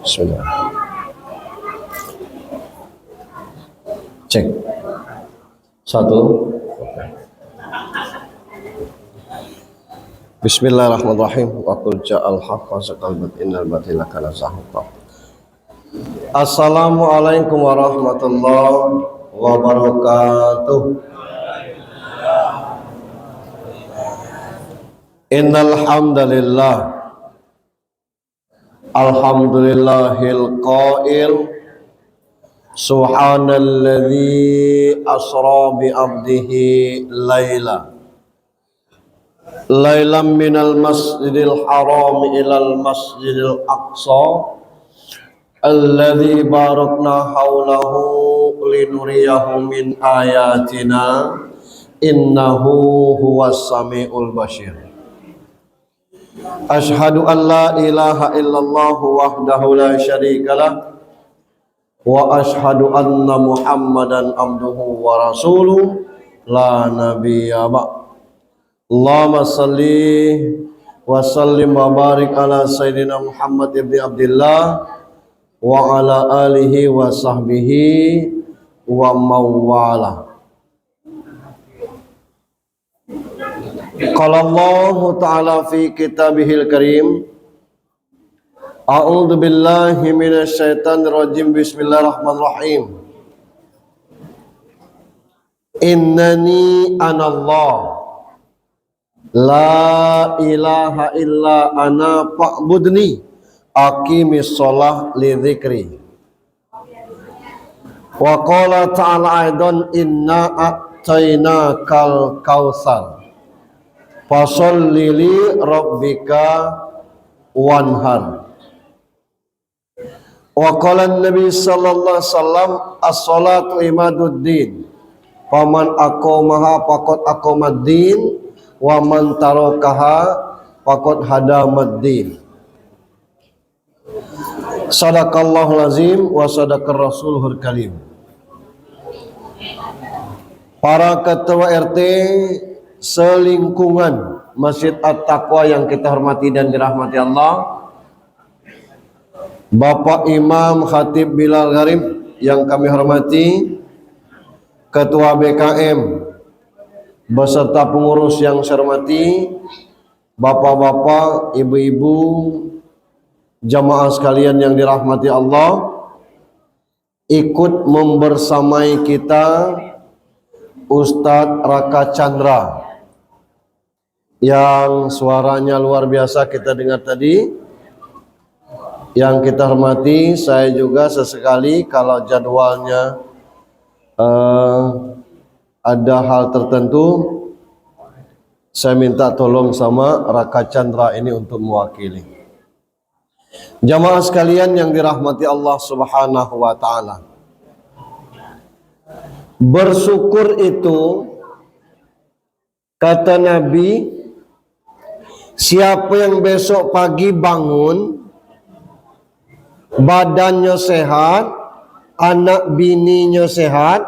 Bismillah. Cek. Satu. Bismillahirrahmanirrahim. Wa qul ja'al haqq wa saqal innal batila kana zahuqa. Assalamualaikum warahmatullahi wabarakatuh. Innal hamdalillah. Alhamdulillahil qail subhanalladzi asra bi 'abdihi lailan minal masjidil haram ilal masjidil aqsa alladzi barakna haulahu linuriyahu min ayatina innahu huwas samiul basir. Ashhadu an la ilaha illallah wahdahu la syarikalah wa ashhadu anna muhammadan abduhu wa rasuluh la nabiyya ba'd. Allahumma salli wa sallim wa barik ala sayyidina Muhammad ibn Abdullah wa ala alihi wa sahbihi wa mawala. Qala Allah ta'ala fi kitabihil karim, a'udzu billahi minasy syaithanir rajim, bismillahirrahmanirrahim. Innani anallah la ilaha illa ana fa'budni aqimis shalah li dzikri. Wa qala ta'ala aidan inna a'tainakal kautsar fasholli li rabbika wanhar. Wa qala an-nabi sallallahu alaihi wasallam as-salatu imaduddin faman aqamaha faqad aqamaddin wa man tarakaha faqad hadamaddin. Sadaqallahul azim wa sadaqar rasulul karim. Para ketua RT selingkungan Masjid At-Taqwa yang kita hormati dan dirahmati Allah, Bapak Imam Khatib Bilal Gharib yang kami hormati, Ketua BKM beserta pengurus yang saya hormati, bapak-bapak, ibu-ibu, jamaah sekalian yang dirahmati Allah, ikut membersamai kita Ustadz Raka Chandra yang suaranya luar biasa kita dengar tadi. Yang kita hormati, saya juga sesekali kalau jadwalnya ada hal tertentu, saya minta tolong sama Raka Chandra ini untuk mewakili. Jamaah sekalian yang dirahmati Allah Subhanahu wa taala. Bersyukur itu, kata Nabi, siapa yang besok pagi bangun badannya sehat, anak bininya sehat,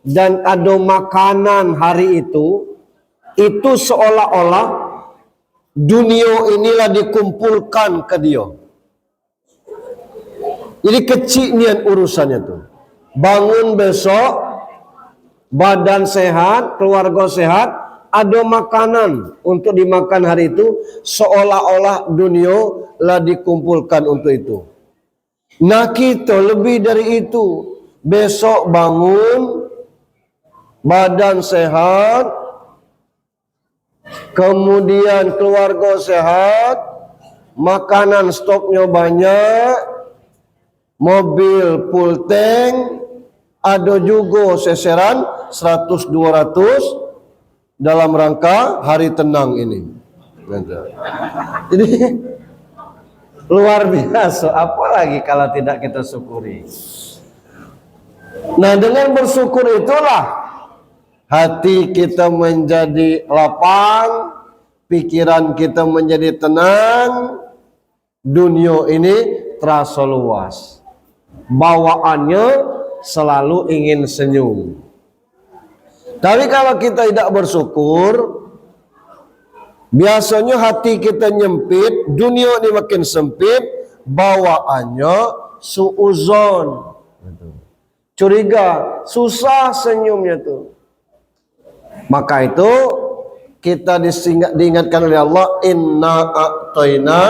dan ada makanan hari itu seolah-olah dunia inilah dikumpulkan ke dia. Jadi kecil niat urusannya tuh. Bangun besok, badan sehat, keluarga sehat, ada makanan untuk dimakan hari itu, seolah-olah dunia lah dikumpulkan untuk itu. Nah kita lebih dari itu, besok bangun, badan sehat, kemudian keluarga sehat, makanan stoknya banyak, mobil full tank, ada juga seseran 100-200 dalam rangka hari tenang ini. Jadi luar biasa, apalagi kalau tidak kita syukuri. Nah, dengan bersyukur itulah hati kita menjadi lapang, pikiran kita menjadi tenang, dunia ini terasa luas. Bawaannya selalu ingin senyum. Tapi kalau kita tidak bersyukur, biasanya hati kita nyempit, dunia ini makin sempit, bawaannya suuzon. Curiga, susah senyumnya tuh. Maka itu kita diingatkan oleh Allah, inna a'toina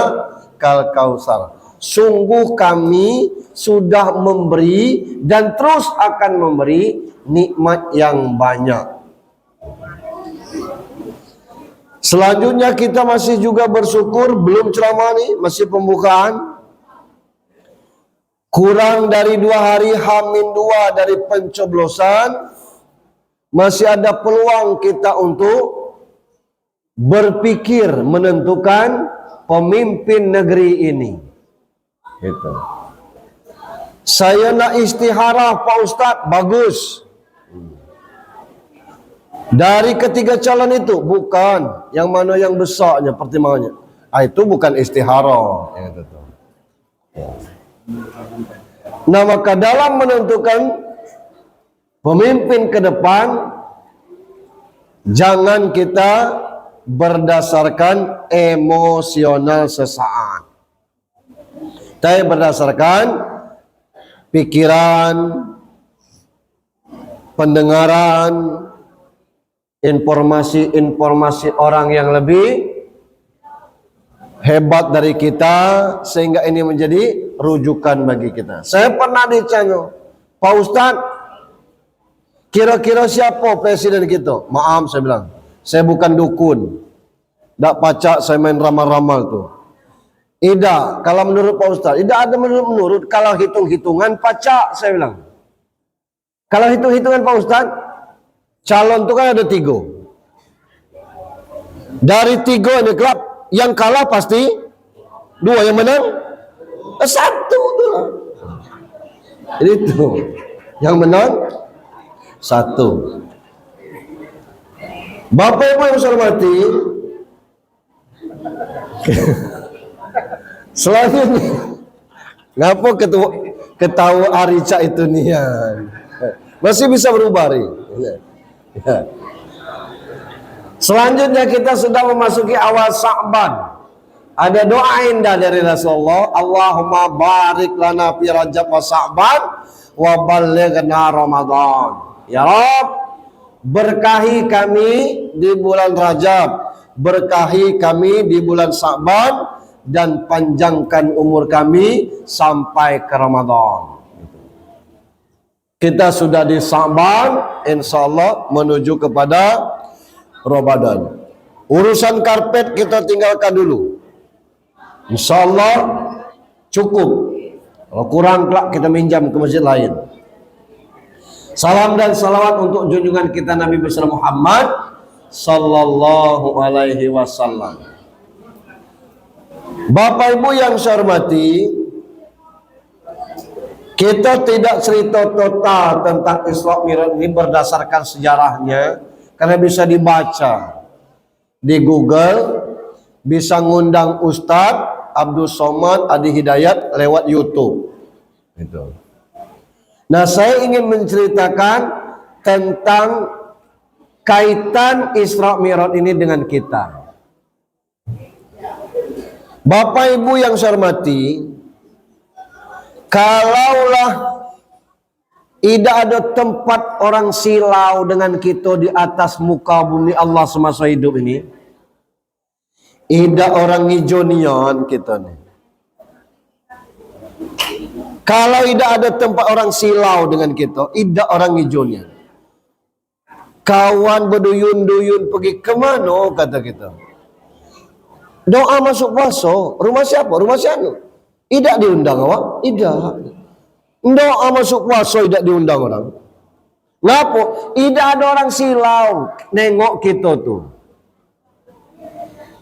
kal kausar. Sungguh kami sudah memberi dan terus akan memberi nikmat yang banyak. Selanjutnya kita masih juga bersyukur, belum ceramah nih, masih pembukaan. Kurang dari 2 hari, H-2 dari pencoblosan, masih ada peluang kita untuk berpikir menentukan pemimpin negeri ini. Gitu. Saya nak istiharah Pak Ustadz, bagus. Dari ketiga calon itu, bukan yang mana yang besarnya pertimbangannya. Itu bukan istiharah. Ya. Nah, maka dalam menentukan pemimpin ke depan, jangan kita berdasarkan emosional sesaat, tapi berdasarkan pikiran, pendengaran, informasi-informasi orang yang lebih hebat dari kita, sehingga ini menjadi rujukan bagi kita. Saya pernah ditanya, Pak Ustadz, kira-kira siapa presiden kita? Maaf, saya bilang, saya bukan dukun, tidak pacak saya main ramal-ramal tuh. Tidak, kalau menurut Pak Ustadz, tidak ada menurut, kalau hitung-hitungan pacak, saya bilang. Kalau hitung-hitungan Pak Ustadz, calon itu kan ada 3. Dari 3 ini klub, yang kalah pasti 2, yang menang 1 tuh. Itu yang menang 1. Bapak Ibu yang saya hormati, selanjutnya ngapa ketawa Arica itu nih ya? Masih bisa berubah nih. Ya. Selanjutnya kita sudah memasuki awal Sya'ban. Ada doa indah dari Rasulullah, Allahumma barik lana fi Rajab wa Sya'ban wa ballighna Ramadan. Ya Rabb, berkahi kami di bulan Rajab, berkahi kami di bulan Sya'ban, dan panjangkan umur kami sampai ke Ramadan. Kita sudah di Sya'ban, insyaallah menuju kepada Ramadan. Urusan karpet kita tinggalkan dulu. Insyaallah cukup. Kalau kurang kelak kita minjam ke masjid lain. Salam dan salawat untuk junjungan kita Nabi besar Muhammad sallallahu alaihi wasallam. Bapak Ibu yang saya hormati, kita tidak cerita total tentang Isra Mi'raj ini berdasarkan sejarahnya, karena bisa dibaca di Google, bisa ngundang Ustadz Abdul Somad Adi Hidayat lewat YouTube. Gitu. Nah, saya ingin menceritakan tentang kaitan Isra Mi'raj ini dengan kita. Bapak Ibu yang saya hormati, kalaulah tidak ada tempat orang silau dengan kita di atas muka bumi Allah semasa hidup ini, tidak orang ngijonian kita nih. Kalau tidak ada tempat orang silau dengan kita, tidak orang ngijonian. Kawan berduyun-duyun pergi kemana kata kita? Doa masuk puasa, rumah siapa? Rumah siapa? Tidak diundang awak? Tidak. Doa masuk puasa tidak diundang orang. Ngapa? Tidak ada orang silau nengok kita tuh.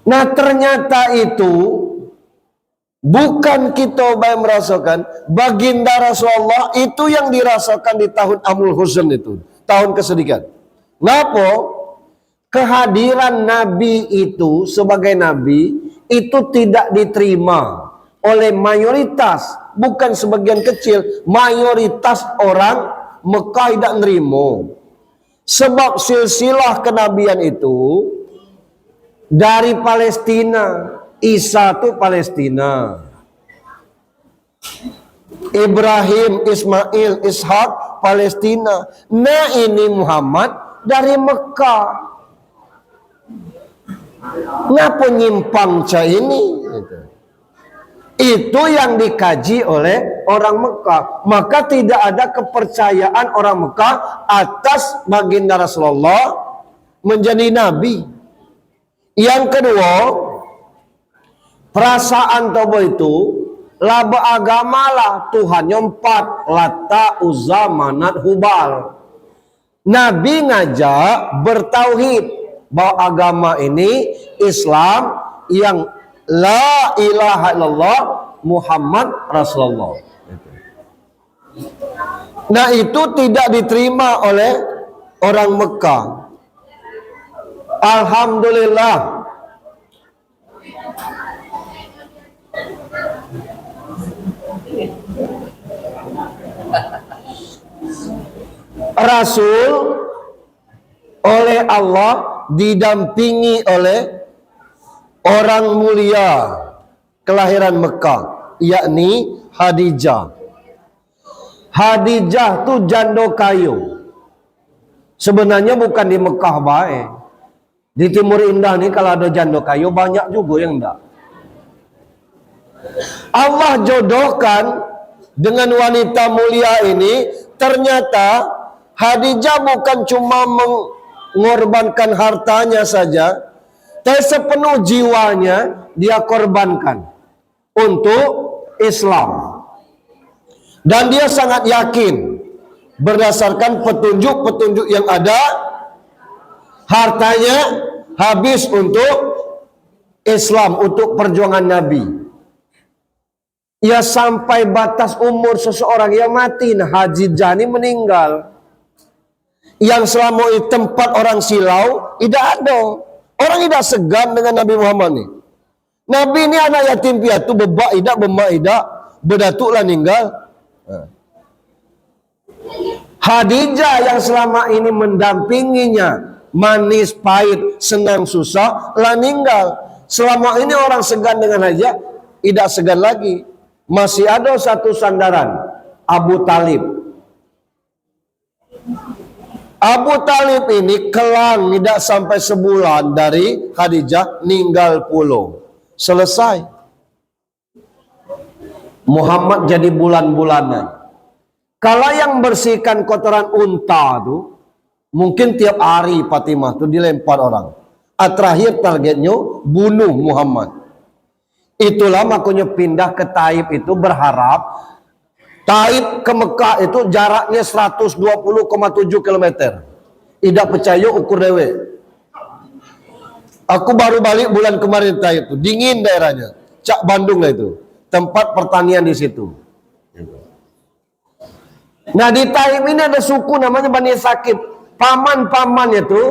Nah, ternyata itu bukan kita yang merasakan. Baginda Rasulullah itu yang dirasakan di tahun Amul Huzn itu, tahun kesedihan. Ngapa? Kehadiran Nabi itu sebagai Nabi itu tidak diterima oleh mayoritas, bukan sebagian kecil, mayoritas orang Mekah tidak nerima. Sebab silsilah kenabian itu dari Palestina, Isa itu Palestina, Ibrahim, Ismail, Ishak, Palestina. Nah ini Muhammad dari Mekah. Ngapa nyimpang ca ini? Itu yang dikaji oleh orang Mekah. Maka tidak ada kepercayaan orang Mekah atas baginda Rasulullah menjadi nabi. Yang kedua, perasaan tobo itu laba agama lah Tuhannya 4, Lata, Uzza, Manat, Hubal. Nabi ngajak bertauhid bahwa agama ini Islam yang la ilaha illallah Muhammad Rasulullah. Nah itu tidak diterima oleh orang Mekah. Alhamdulillah Rasul oleh Allah didampingi oleh orang mulia kelahiran Mekah, yakni Khadijah. Khadijah tuh jando kayu. Sebenarnya bukan di Mekah baik. Di Timur Indah nih kalau ada jando kayu banyak juga yang enggak. Allah jodohkan dengan wanita mulia ini, ternyata Khadijah bukan cuma mengorbankan hartanya saja, tapi sepenuh jiwanya dia korbankan untuk Islam. Dan dia sangat yakin berdasarkan petunjuk-petunjuk yang ada, hartanya habis untuk Islam, untuk perjuangan Nabi. Ya sampai batas umur seseorang yang mati, nah Khadijah ini meninggal. Yang selama di tempat orang silau tidak ada. Orang tidak segan dengan Nabi Muhammad ini. Nabi ini anak yatim piatu, bebak idak, bemak idak, berdatuklah ninggal. Khadijah yang selama ini mendampinginya, manis, pahit, senang, susah, lah ninggal. Selama ini orang segan dengan Khadijah, tidak segan lagi. Masih ada satu sandaran, Abu Talib. Abu Talib ini kelang tidak sampai sebulan dari Khadijah, ninggal pulau. Selesai. Muhammad jadi bulan-bulanan. Kalau yang bersihkan kotoran unta tuh, mungkin tiap hari Fatimah tuh dilempar orang. Terakhir targetnya bunuh Muhammad. Itulah makanya pindah ke Taif itu berharap Taif ke Mekah itu jaraknya 120,7 km. Tidak percaya ukur dewe. Aku baru balik bulan kemarin Taif itu, dingin daerahnya. Cak Bandung lah itu. Tempat pertanian di situ. Nah di Taif ini ada suku namanya Bani Sakib. Paman-pamannya itu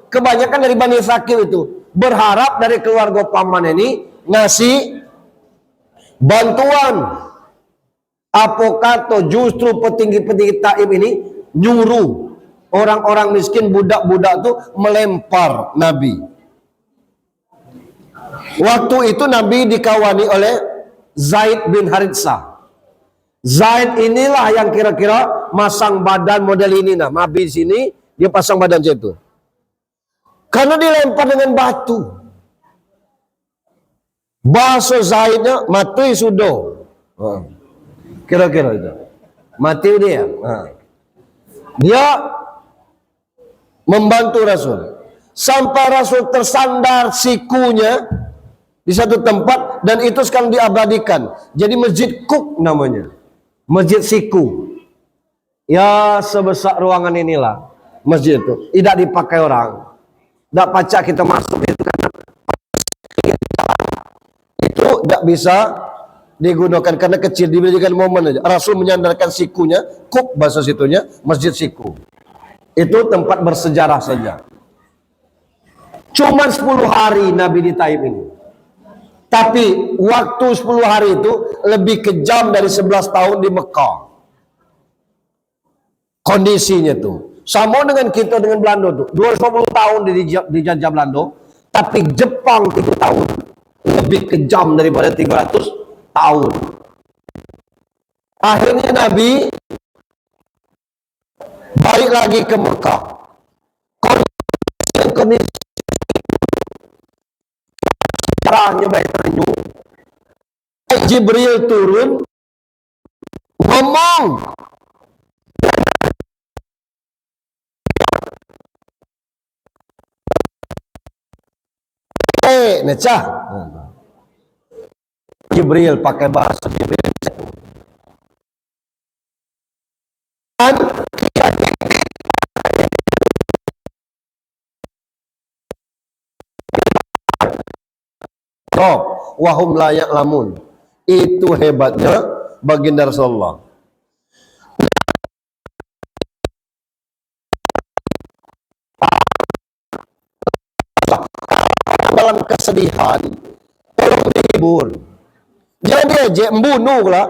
kebanyakan dari Bani Sakib itu berharap dari keluarga paman ini ngasih bantuan. Apokato justru petinggi-petinggi Taif ini nyuruh orang-orang miskin, budak-budak itu melempar Nabi. Waktu itu Nabi dikawani oleh Zaid bin Haritsah. Zaid inilah yang kira-kira masang badan model ini, nah Nabi di sini dia pasang badan situ. Karena dilempar dengan batu. Bahasa Zaidnya mati sudah. Kira-kira itu. Mati dia. Dia membantu Rasul. Sampai Rasul tersandar sikunya di satu tempat dan itu sekarang diabadikan. Jadi Masjid Kuk namanya. Masjid Siku. Ya sebesar ruangan inilah masjid itu. Tidak dipakai orang. Tidak pacak kita masuk itu karena itu tidak bisa digunakan karena kecil, diberikan momen aja. Rasul menyandarkan sikunya, Kuk bahasa situnya, Masjid Siku. Itu tempat bersejarah saja. Cuma 10 hari Nabi di Taif ini. Tapi waktu 10 hari itu lebih kejam dari 11 tahun di Mekah. Kondisinya tuh. Sama dengan kita dengan Belanda tuh. 250 tahun dijajah Belanda. Tapi Jepang 3 tahun. Lebih kejam daripada 300 tahun. Akhirnya Nabi balik lagi ke Mekah. Kondisi caranya baik tanya. Jibril turun ngomong. Necah. Jibril pakai bahasa Jibril. Wahum layak lamun. Itu hebatnya baginda Rasulullah. Dalam kesedihan, tolong dihibur. Jangan diajak membunuh lah.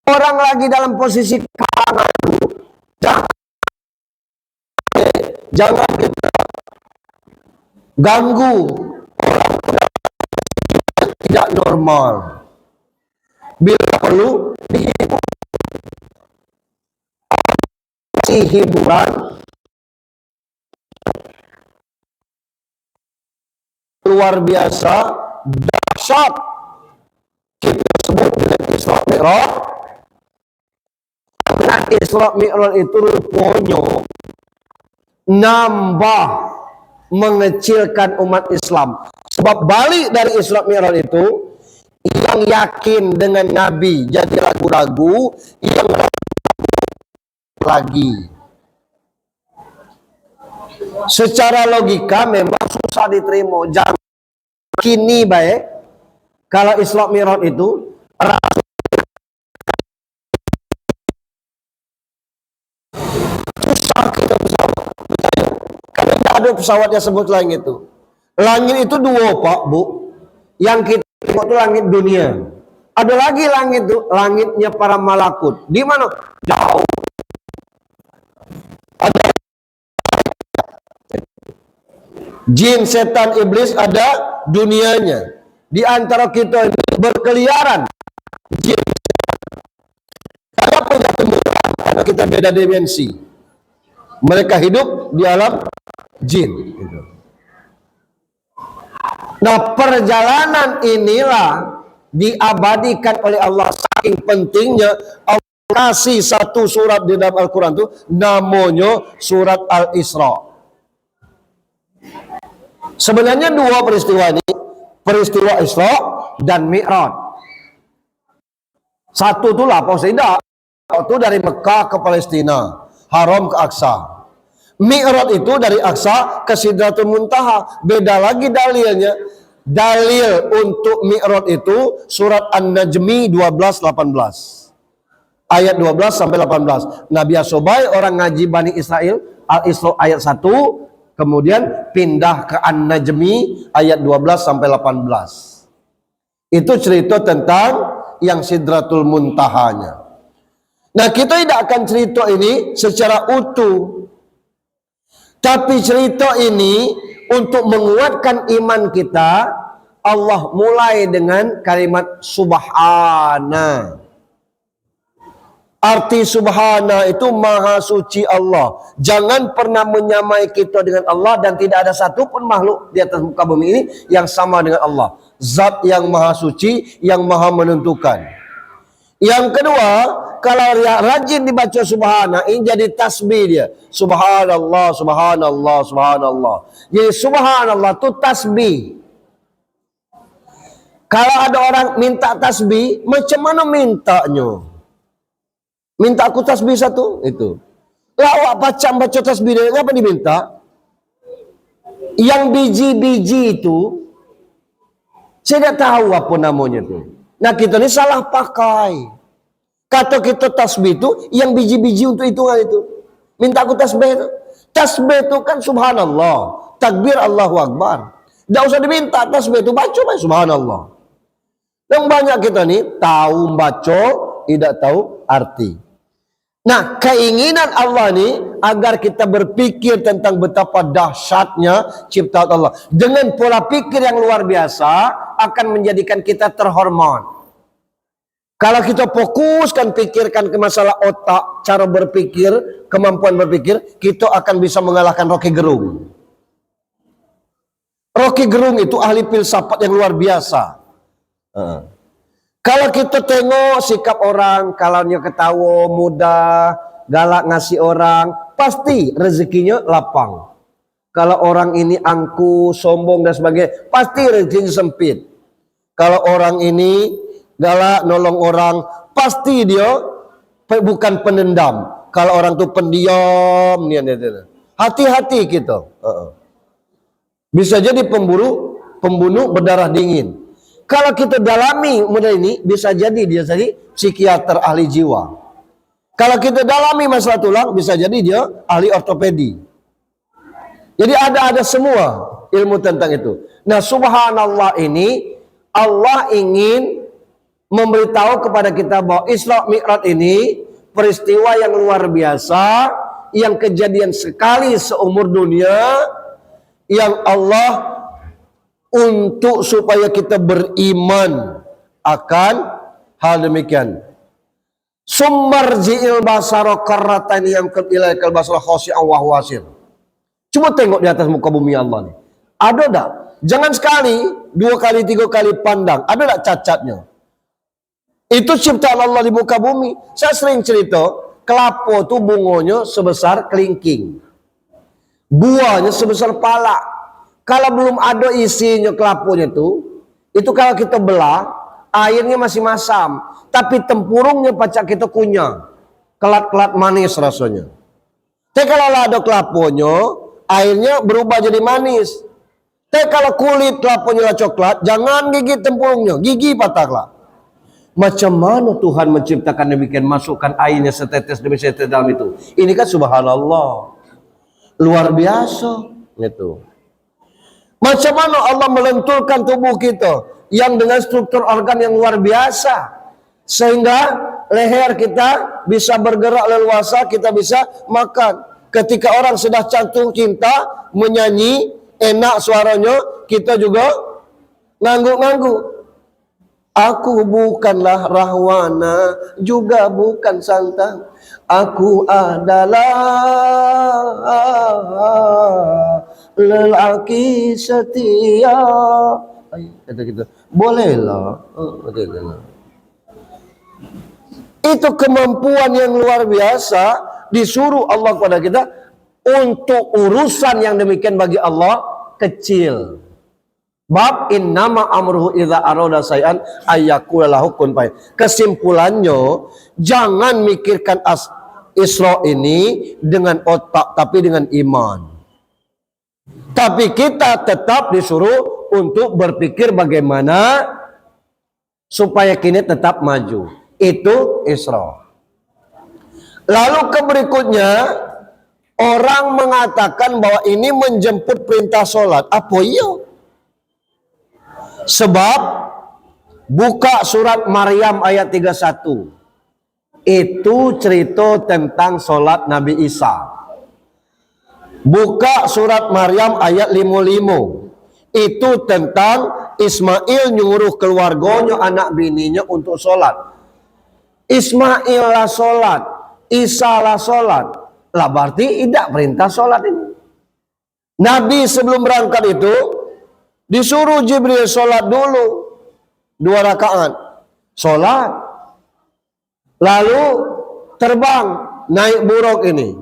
Orang lagi dalam posisi kanan, jangan kita ganggu orang tidak normal. Bila perlu dihibur. Hiburan luar biasa dahsyat kita sebut dengan Isra Mi'raj. Karena Isra Mi'raj itu rupanya nambah mengecilkan umat Islam. Sebab balik dari Isra Mi'raj itu yang yakin dengan Nabi jadi ragu-ragu, yang lagi. Secara logika memang susah diterima. Jangan kini baik kalau Isra Mi'raj itu susah kita pesawat. Karena tidak ada pesawat yang sebut langit itu. Langit itu dua Pak Bu. Yang kita tengok itu langit dunia. Ada lagi langit itu, langitnya para malakut. Di mana? Jauh. Ada jin, setan, iblis, ada dunianya. Di antara kita ini berkeliaran jin. Kenapa tidak temukan? Karena kita beda dimensi. Mereka hidup di alam jin. Nah, perjalanan inilah diabadikan oleh Allah. Saking pentingnya Allah kasih satu surat di dalam Al-Quran itu namanya surat Al-Isra. Sebenarnya dua peristiwa ini, peristiwa Isra dan Mi'raj. Satu itu lapor tidak, itu dari Mekah ke Palestina, Haram ke Aqsa. Mi'raj itu dari Aqsa ke Sidratul Muntaha. Beda lagi dalilnya. Dalil untuk Mi'raj itu surat An-Najmi 12-18. Ayat 12 sampai 18. Nabi Asobai orang ngaji Bani Israel Al-Isra ayat 1, kemudian pindah ke An-Najmi ayat 12 sampai 18. Itu cerita tentang yang Sidratul Muntahanya. Nah, kita tidak akan cerita ini secara utuh. Tapi cerita ini untuk menguatkan iman kita, Allah mulai dengan kalimat subhana. Arti subhana itu maha suci Allah. Jangan pernah menyamai kita dengan Allah, dan tidak ada satupun makhluk di atas muka bumi ini yang sama dengan Allah. Zat yang maha suci, yang maha menentukan. Yang kedua, kalau rajin dibaca subhana, ini jadi tasbih dia. Subhanallah, subhanallah, subhanallah. Jadi subhanallah itu tasbih. Kalau ada orang minta tasbih, macam mana mintanya? Minta aku tasbih satu, itu. Lawak baca tasbih dia, apa diminta? Yang biji-biji itu, saya tidak tahu apa namanya itu. Nah, kita ini salah pakai. Kata kita tasbih itu, yang biji-biji untuk hitungan itu. Minta aku tasbih itu. Tasbih itu kan subhanallah. Takbir Allahu Akbar. Tidak usah diminta tasbih itu, baca subhanallah. Yang banyak kita ini tahu baca, tidak tahu arti. Nah, keinginan Allah ini agar kita berpikir tentang betapa dahsyatnya ciptaan Allah. Dengan pola pikir yang luar biasa, akan menjadikan kita terhormat. Kalau kita fokuskan pikirkan ke masalah otak, cara berpikir, kemampuan berpikir, kita akan bisa mengalahkan Rocky Gerung. Rocky Gerung itu ahli filsafat yang luar biasa. Kalau kita tengok sikap orang, kalau dia ketawa, mudah, galak ngasih orang, pasti rezekinya lapang. Kalau orang ini angku, sombong dan sebagainya, pasti rezekinya sempit. Kalau orang ini galak nolong orang, pasti dia bukan penendam. Kalau orang itu pendiam, hati-hati kita. Bisa jadi pembunuh berdarah dingin. Kalau kita dalami model ini, bisa jadi dia jadi psikiater ahli jiwa. Kalau kita dalami masalah tulang, bisa jadi dia ahli ortopedi. Jadi ada semua ilmu tentang itu. Nah, subhanallah ini Allah ingin memberitahu kepada kita bahwa Isra Mi'raj ini peristiwa yang luar biasa, yang kejadian sekali seumur dunia, yang Allah untuk supaya kita beriman akan hal demikian. Summarji'il basara karratani yang ilaikal basara khashi'an wa huwa hasir. Coba tengok di atas muka bumi Allah nih. Ada tak? Jangan sekali, 2 kali, 3 kali pandang. Ada tak cacatnya? Itu ciptaan Allah di muka bumi. Saya sering cerita, kelapa itu bunganya sebesar kelingking. Buahnya sebesar pala. Kalau belum ada isinya kelapanya itu kalau kita belah, airnya masih masam. Tapi tempurungnya pacak kita kunyah. Kelat-kelat manis rasanya. Tapi kalau ada kelapanya, airnya berubah jadi manis. Tapi kalau kulit kelapanya coklat, jangan gigit tempurungnya, gigi patahlah. Macam mana Tuhan menciptakan demikian, masukkan airnya setetes demi setetes dalam itu. Ini kan subhanallah. Luar biasa itu. Macam mana Allah melenturkan tubuh kita yang dengan struktur organ yang luar biasa, sehingga leher kita bisa bergerak leluasa, kita bisa makan. Ketika orang sudah jatuh cinta, menyanyi enak suaranya, kita juga ngangguk-ngangguk. Aku bukanlah rahwana, juga bukan santan. Aku adalah lelaki setia. Kata kita, bolehlah. Itu kemampuan yang luar biasa disuruh Allah kepada kita untuk urusan yang demikian bagi Allah kecil. Bab innama amruhu idza arada say'an ayyakula lahu kun fayakun. Kesimpulannya, jangan mikirkan Isra ini dengan otak tapi dengan iman. Tapi kita tetap disuruh untuk berpikir bagaimana supaya kita tetap maju. Itu Isra. Lalu berikutnya, orang mengatakan bahwa ini menjemput perintah sholat. Apa iya? Sebab buka surat Maryam ayat 31. Itu cerita tentang sholat Nabi Isa. Buka surat Maryam ayat 55. Itu tentang Ismail nyuruh keluarganya, anak bininya untuk sholat. Ismail lah sholat, Isa lah sholat. Lah berarti tidak perintah sholat ini. Nabi sebelum berangkat itu disuruh Jibril sholat dulu 2 rakaat, sholat, lalu terbang naik buruk ini,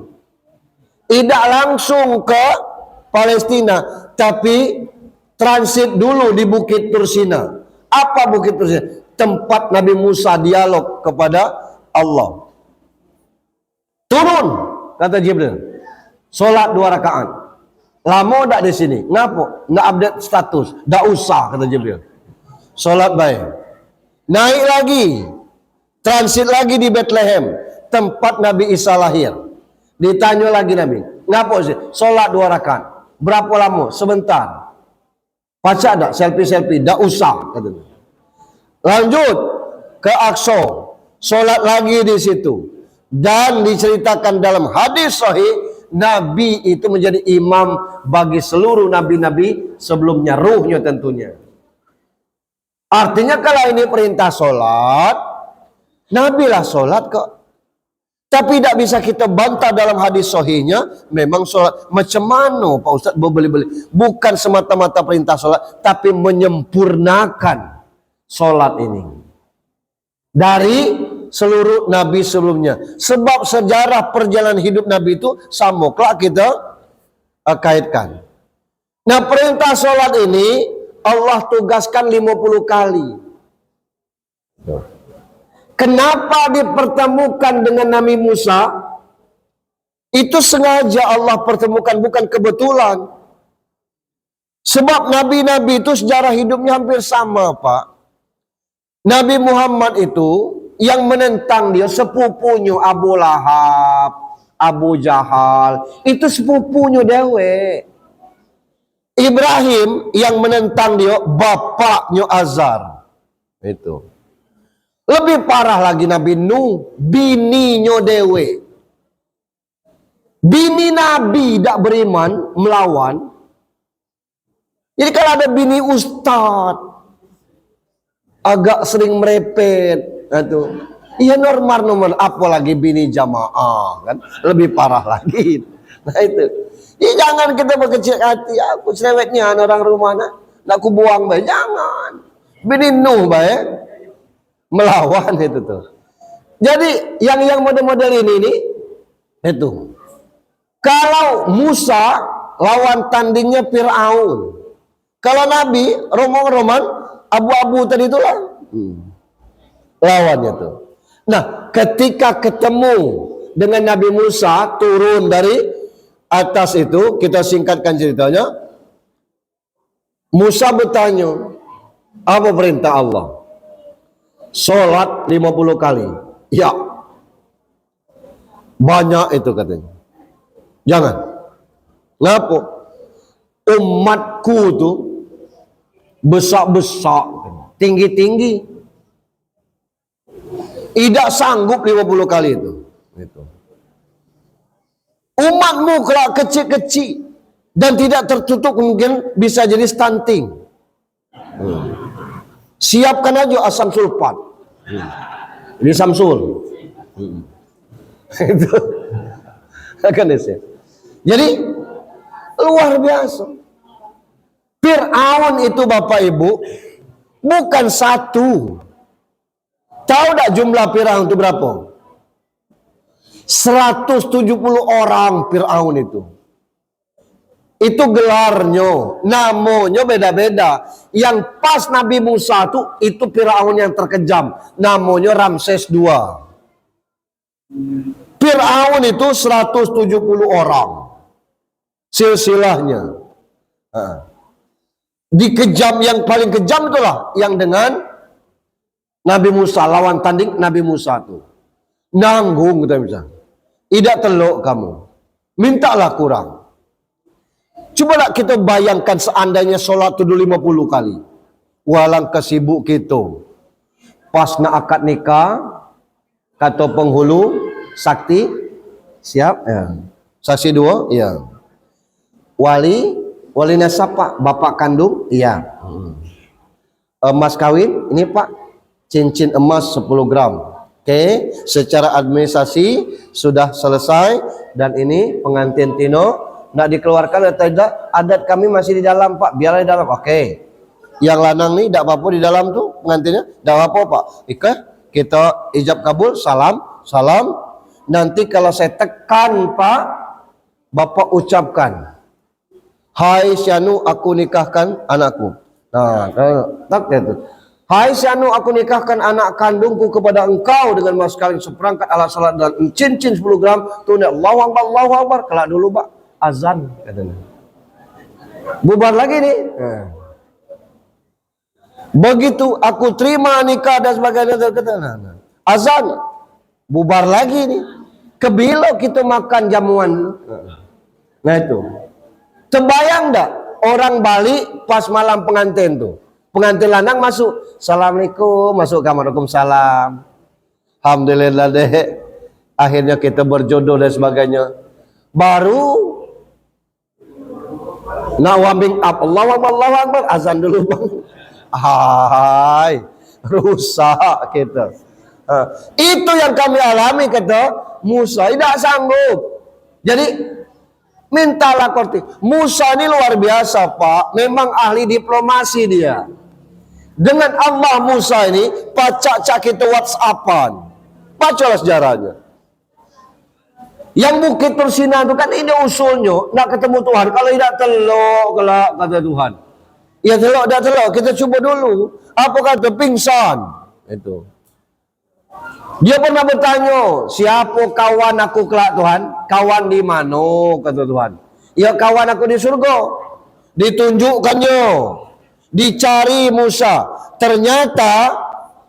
tidak langsung ke Palestina, tapi transit dulu di Bukit Tursina. Apa Bukit Tursina? Tempat Nabi Musa dialog kepada Allah. Turun, kata Jibril, sholat 2 rakaat. Lama tak di sini? Ngapa? Nggak update status. Nggak usah, kata Jibril. Sholat baik. Naik lagi. Transit lagi di Bethlehem. Tempat Nabi Isa lahir. Ditanya lagi Nabi. Ngapa sih? Sholat 2 rakaat. Berapa lama? Sebentar. Baca tak? Selfie-selfie. Nggak usah, katanya. Lanjut ke Aqsa. Sholat lagi di situ. Dan diceritakan dalam hadis sahih, Nabi itu menjadi imam bagi seluruh nabi-nabi sebelumnya, ruhnya tentunya. Artinya kalau ini perintah sholat, Nabi lah sholat kok. Tapi tidak bisa kita bantah dalam hadis sahihnya, memang sholat. Macam mana Pak Ustaz berbeli-beli? Bukan semata-mata perintah sholat, tapi menyempurnakan sholat ini. Dari seluruh Nabi sebelumnya. Sebab sejarah perjalanan hidup Nabi itu samuklah kita kaitkan. Nah, perintah sholat ini Allah tugaskan 50 kali. Kenapa dipertemukan dengan Nabi Musa? Itu sengaja Allah pertemukan, bukan kebetulan. Sebab Nabi-Nabi itu sejarah hidupnya hampir sama, Pak. Nabi Muhammad itu yang menentang dia sepupunya Abu Lahab, Abu Jahal, itu sepupunya dewe. Ibrahim yang menentang dia bapaknya Azar. Itu. Lebih parah lagi Nabi Nuh, bininya dewe. Bini Nabi tidak beriman, melawan. Jadi kalau ada bini ustad, agak sering merepet. Itu. Iya normal, apalagi bini jamaah kan, lebih parah lagi. Nah itu. Ya, jangan kita berkecil hati. Aku cerewetnya orang rumah nak ku buang baik. Jangan. Bini Nuh baik. Melawan itu tuh. Jadi yang model-model ini itu. Kalau Musa lawan tandingnya Fir'aun. Kalau Nabi roman abu-abu tadi itulah. Lawannya tuh. Nah, ketika ketemu dengan Nabi Musa turun dari atas itu, kita singkatkan ceritanya. Musa bertanya, apa perintah Allah? Sholat 50 kali. Ya. Banyak itu katanya. Jangan. Kenapa? Umatku tuh besar-besar, tinggi-tinggi. Tidak sanggup 50 kali itu. Umatmu kalau kecil-kecil dan tidak tertutup mungkin bisa jadi stunting. Siapkan aja asam sulfat. Ini Samsul. Itu akan ya. Jadi luar biasa. Fir'aun itu Bapak Ibu bukan satu. Tahu tak jumlah Fir'aun itu berapa? 170 orang Fir'aun itu. Itu gelarnya, namanya beda-beda. Yang pas Nabi Musa itu Fir'aun yang terkejam. Namanya Ramses II. Fir'aun itu 170 orang. Silsilahnya. Dikejam, yang paling kejam itulah yang dengan Nabi Musa, lawan tanding Nabi Musa itu. Nanggung kita misalnya. Tidak teluk kamu. Mintalah kurang. Coba kita bayangkan seandainya sholat itu 50 kali. Walang kesibuk kita. Pas nak akad nikah, kata penghulu, sakti, siap? Ya. Saksi 2? Ya. Wali nasab Pak, bapak kandung? Iya. Emas kawin, ini Pak, cincin emas 10 gram. Oke, secara administrasi sudah selesai dan ini pengantin Tino nak dikeluarkan atau tidak, adat kami masih di dalam Pak, biarlah di dalam. Oke. Yang lanang nih tidak apa-apa di dalam tuh pengantinnya, tidak apa-apa Pak. Oke, kita ijab kabul, salam. Nanti kalau saya tekan Pak, Bapak ucapkan, hai Syanu aku nikahkan anakku. Nah, tak itu. Hai Syanu aku nikahkan anak kandungku kepada engkau dengan mas kawin seperangkat alat salat dan cincin 10 gram tunai. Allahu Akbar. Kelak dulu Pak, azan katanya. Bubar lagi nih. Begitu aku terima nikah dan sebagainya, azan, bubar lagi nih. Kebilo kita makan jamuan. Nah itu. Terbayang enggak orang Bali pas malam pengantin tuh? Pengantin lanang masuk, assalamualaikum, masuk kamar, waalaikumsalam. Alhamdulillah deh, akhirnya kita berjodoh dan sebagainya. Baru nak warming up, Allahu Akbar, azan dulu Bang. Hai, rusak kita. Itu yang kami alami kata Musa, tidak sanggup. Jadi mintalah korti. Musa ini luar biasa Pak, memang ahli diplomasi dia. Dengan Allah Musa ini, pacak-cak kita WhatsAppan. Bacalah sejarahnya. Yang Bukit Tursina itu kan ini usulnya, nak ketemu Tuhan. Kalau tidak telok, kelak kata Tuhan. Ya telok, dah telok. Kita cuba dulu. Apa kata? Pingsan. Itu. Dia pernah bertanya, siapa kawan aku kelak Tuhan? Kawan di mana? Kata Tuhan. Ya kawan aku di surga. Ditunjukkannya. Dicari Musa. Ternyata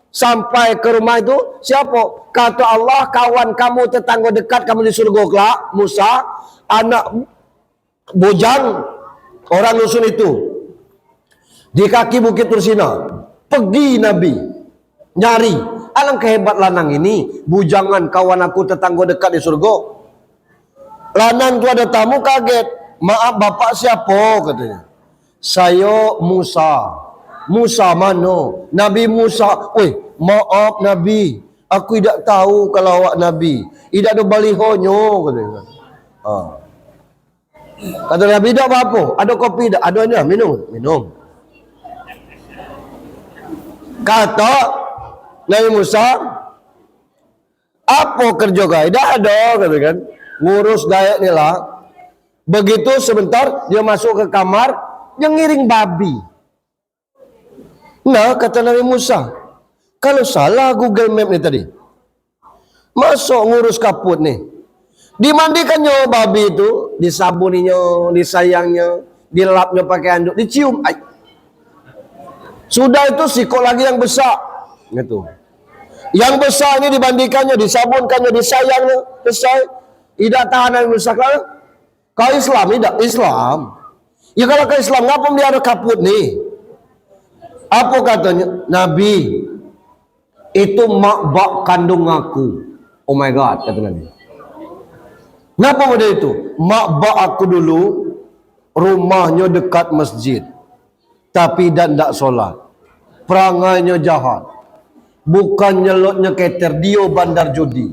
sampai ke rumah itu siapa? Kata Allah, kawan kamu tetangga dekat kamu di surga kelak Musa, anak bujang orang dusun itu di kaki Bukit Tursina. Pergi Nabi nyari, alangkah hebat lanang ini, bujangan kawan aku tetangga dekat di surga. Lanang tu ada tamu kaget, maaf bapak siapa katanya. Saya Musa. Musa mana? Nabi Musa. Oi, maaf Nabi, aku tidak tahu kalau awak Nabi. Tidak ada balihonyo katanya. Kata Nabi, tidak apa-apa. Ada kopi tak? Ada aja, minum. Kata Nabi Musa, apa kerja kau? Tidak ada, kata kan. Ngurus gayak ni lah. Begitu sebentar dia masuk ke kamar, dia ngiring babi. Nah, kata Nabi Musa, kalau salah Google Map ni tadi, masuk ngurus kaput ni, dimandikannya babi itu, disabuninya, disayangnya, dilapnya pakai handuk, dicium. Ay. Sudah itu sikok lagi yang besar, gitu. Yang besar ini dibandikannya, disabunkannya, disayangnya, selesai. Tidak tahan Nabi Musa. Kau Islam, tidak Islam. Ya kalau ke Islam, ngapa dia ada kaput nih? Apa katanya? Nabi, itu mak bak kandung aku. Oh my God, kata Nabi. Kenapa model itu? Mak bak aku dulu, rumahnya dekat masjid. Tapi dan tak solat. Perangainya jahat. Bukan nyelotnya keter, dia bandar judi.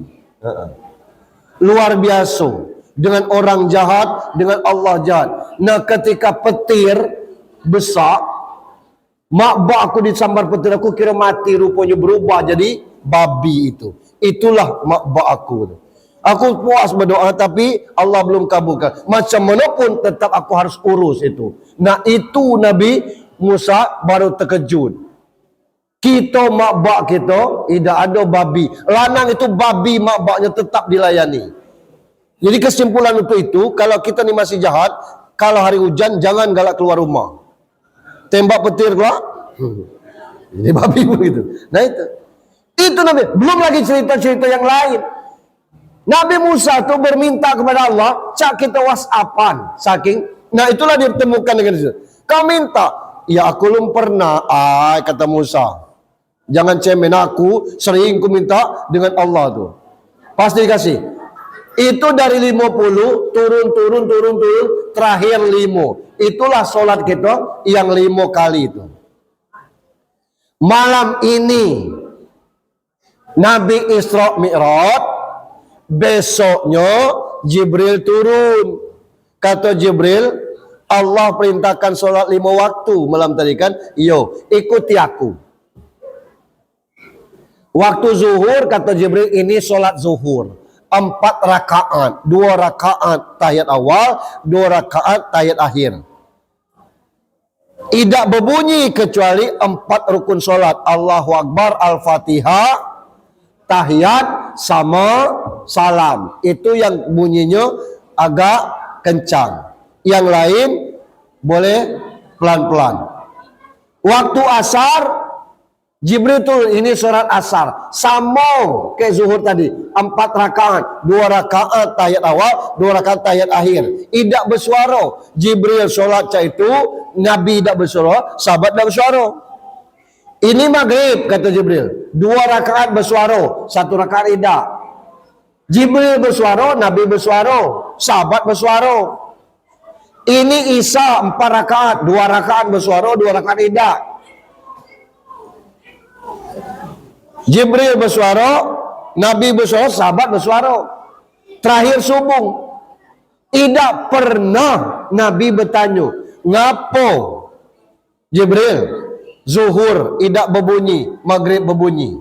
Luar biasa. Dengan orang jahat, dengan Allah jahat. Nah ketika petir besar, mak bak aku disambar petir, aku kira mati, rupanya berubah jadi babi itu. Itulah mak bak aku. Aku puas berdoa tapi Allah belum kabulkan. Macam mana pun tetap aku harus urus itu. Nah itu Nabi Musa baru terkejut. Kita mak bak kita tidak ada babi. Lanang itu babi mak baknya tetap dilayani. Jadi kesimpulan untuk itu, kalau kita ni masih jahat, kalau hari hujan jangan galak keluar rumah. Tembak petir keluar. Ini babi begitu. Nah itu Nabi. Belum lagi cerita-cerita yang lain. Nabi Musa tu berminta kepada Allah, cak kita WhatsAppan. Saking, nah itulah dia temukan dengan itu. Kau minta, ya aku belum pernah. Kata Musa, jangan cemen aku, sering ku minta dengan Allah tu. Pasti dikasih. Itu dari 50 turun, terakhir 5. Itulah solat kita yang 5 kali itu. Malam ini Nabi Isra Mi'raj, besoknya Jibril turun. Kata Jibril, Allah perintahkan solat 5 waktu malam tadi kan? Yo, ikuti aku. Waktu zuhur kata Jibril, ini solat zuhur. 4 rakaat, 2 rakaat tahiyat awal, 2 rakaat tahiyat akhir. Tidak berbunyi kecuali 4 rukun solat. Allahu Akbar, Al-Fatihah, tahiyat sama salam. Itu yang bunyinya agak kencang. Yang lain boleh pelan-pelan. Waktu asar Jibril turun, ini surat asar. Sama kayak zuhur tadi. 4 rakaat. 2 rakaat tahiyat awal, 2 rakaat tahiyat akhir. Tidak bersuara. Jibril solat itu, Nabi tidak bersuara, sahabat tidak bersuara. Ini maghrib, kata Jibril. 2 rakaat bersuara, 1 rakaat tidak. Jibril bersuara, Nabi bersuara, sahabat bersuara. Ini Isya 4 rakaat, 2 rakaat bersuara, 2 rakaat tidak. Jibril bersuara, Nabi bersuara, sahabat bersuara. Terakhir subuh. Tidak pernah Nabi bertanya, ngapo Jibril zuhur tidak berbunyi, maghrib berbunyi.